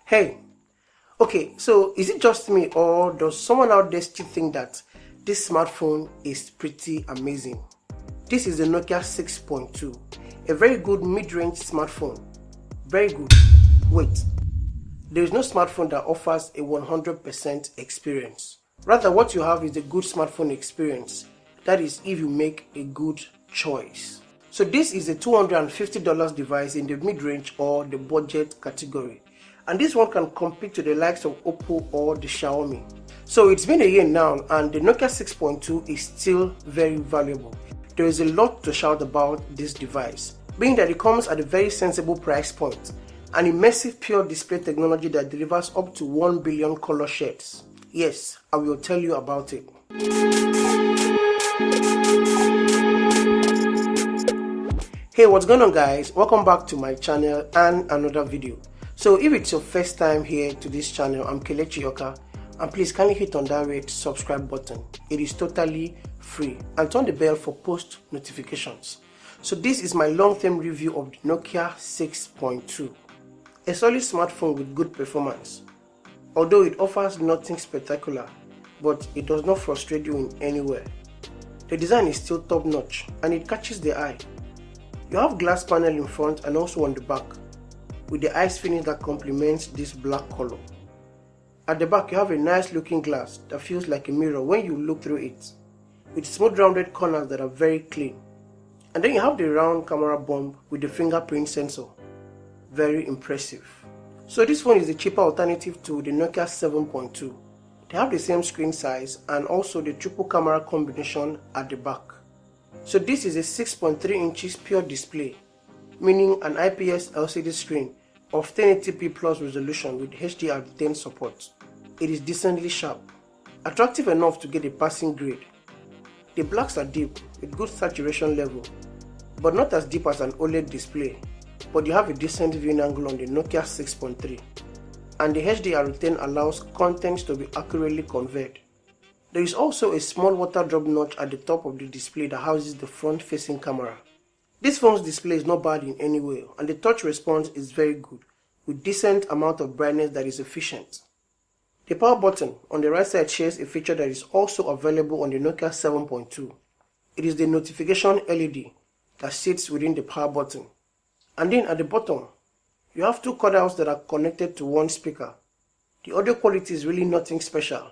Hey, okay, so is it just me or does someone out there still think that this smartphone is pretty amazing? This is the Nokia 6.2, a very good mid-range smartphone. Very good. Wait, there is no smartphone that offers a 100% experience. Rather, what you have is a good smartphone experience. That is if you make a good choice. So this is a $250 device in the mid-range or the budget category. And this one can compete to the likes of Oppo or the Xiaomi. So it's been a year now and the Nokia 6.2 is still very valuable. There is a lot to shout about this device, being that it comes at a very sensible price point, an immersive pure display technology that delivers up to 1 billion color shades. Yes, I will tell you about it. Hey, what's going on guys? Welcome back to my channel and another video. So if it's your first time here to this channel, I'm Kelechi Yoka, and please kindly hit on that red subscribe button. It is totally free, and turn the bell for post notifications. So this is my long-term review of the Nokia 6.2, a solid smartphone with good performance. Although it offers nothing spectacular, but it does not frustrate you in any way. The design is still top notch and it catches the eye. You have glass panel in front and also on the back, with the ice finish that complements this black color. At the back you have a nice looking glass that feels like a mirror when you look through it, with smooth rounded corners that are very clean. And then you have the round camera bump with the fingerprint sensor. Very impressive. So this phone is a cheaper alternative to the Nokia 7.2. They have the same screen size and also the triple camera combination at the back. So this is a 6.3 inches pure display, meaning an IPS LCD screen of 1080p plus resolution with HDR10 support. It is decently sharp, attractive enough to get a passing grade. The blacks are deep with good saturation level, but not as deep as an OLED display, but you have a decent viewing angle on the Nokia 6.3, and the HDR10 allows content to be accurately conveyed. There is also a small water drop notch at the top of the display that houses the front-facing camera. This phone's display is not bad in any way, and the touch response is very good, with decent amount of brightness that is efficient. The power button on the right side shares a feature that is also available on the Nokia 7.2. It is the notification LED that sits within the power button. And then at the bottom, you have two cordouts that are connected to one speaker. The audio quality is really nothing special.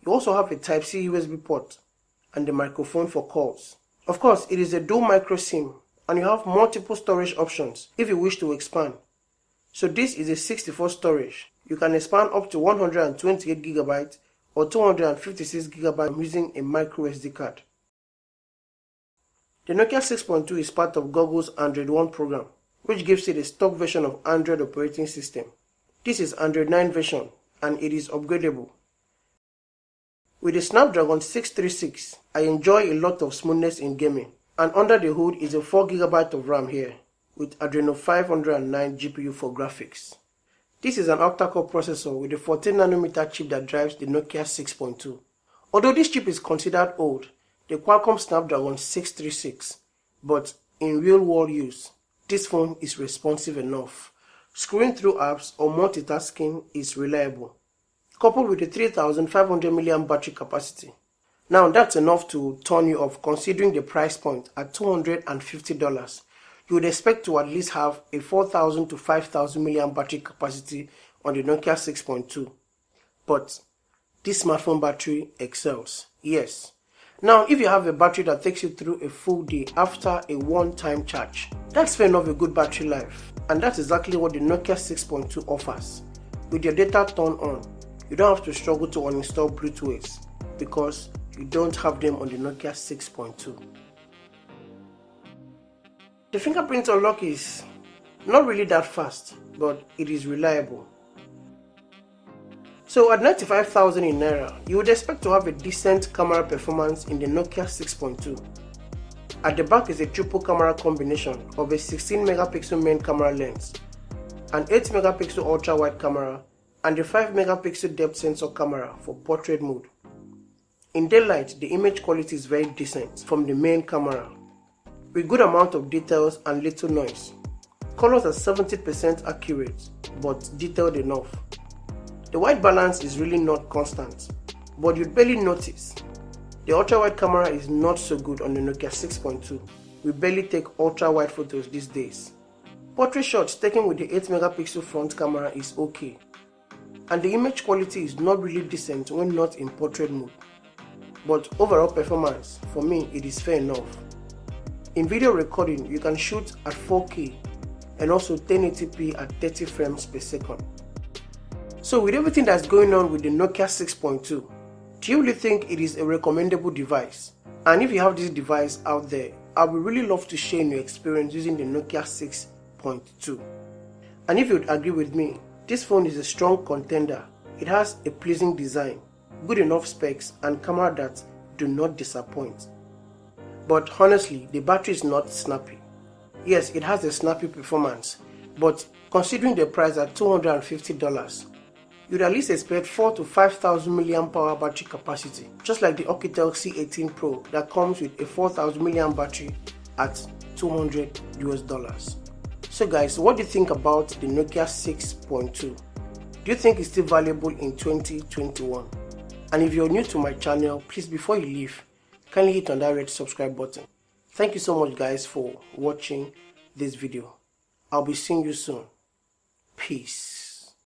You also have a Type-C USB port and the microphone for calls. Of course, it is a dual micro SIM and you have multiple storage options if you wish to expand. So this is a 64 storage. You can expand up to 128GB or 256GB using a micro SD card. The Nokia 6.2 is part of Google's Android One program, which gives it a stock version of Android operating system. This is Android 9 version and it is upgradable. With the Snapdragon 636, I enjoy a lot of smoothness in gaming, and under the hood is a 4GB of RAM here, with Adreno 509 GPU for graphics. This is an octa-core processor with a 14nm chip that drives the Nokia 6.2. Although this chip is considered old, the Qualcomm Snapdragon 636, but in real-world use, this phone is responsive enough. Scrolling through apps or multitasking is reliable, coupled with a 3500 mAh battery capacity. Now that's enough to turn you off considering the price point at $250. You would expect to at least have a 4000 to 5000 mAh battery capacity on the Nokia 6.2. But this smartphone battery excels. Yes. Now if you have a battery that takes you through a full day after a one-time charge, that's fair enough a good battery life. And that's exactly what the Nokia 6.2 offers. With your data turned on, you don't have to struggle to uninstall Bluetooth because you don't have them on the Nokia 6.2. The fingerprint unlock is not really that fast, but it is reliable. So at 95,000 in Naira, you would expect to have a decent camera performance in the Nokia 6.2. At the back is a triple camera combination of a 16MP main camera lens, an 8MP ultra wide camera, and the 5MP depth sensor camera for portrait mode. In daylight, the image quality is very decent from the main camera, with good amount of details and little noise. Colors are 70% accurate, but detailed enough. The white balance is really not constant, but you'd barely notice. The ultra-wide camera is not so good on the Nokia 6.2. We barely take ultra-wide photos these days. Portrait shots taken with the 8 megapixel front camera is okay, and the image quality is not really decent when not in portrait mode. But overall performance, for me, it is fair enough. In video recording, you can shoot at 4K and also 1080p at 30 frames per second. So with everything that's going on with the Nokia 6.2, do you really think it is a recommendable device? And if you have this device out there, I would really love to share your experience using the Nokia 6.2. And if you'd agree with me, this phone is a strong contender. It has a pleasing design, good enough specs, and camera that do not disappoint. But honestly, the battery is not snappy. Yes, it has a snappy performance, but considering the price at $250, you'd at least expect 4,000 to 5,000 mAh battery capacity, just like the Alcatel C18 Pro that comes with a 4,000 mAh battery at $200. So guys, what do you think about the Nokia 6.2? Do you think it's still valuable in 2021? And if you're new to my channel, please, before you leave, kindly hit on that red subscribe button. Thank you so much guys for watching this video. I'll be seeing you soon. Peace.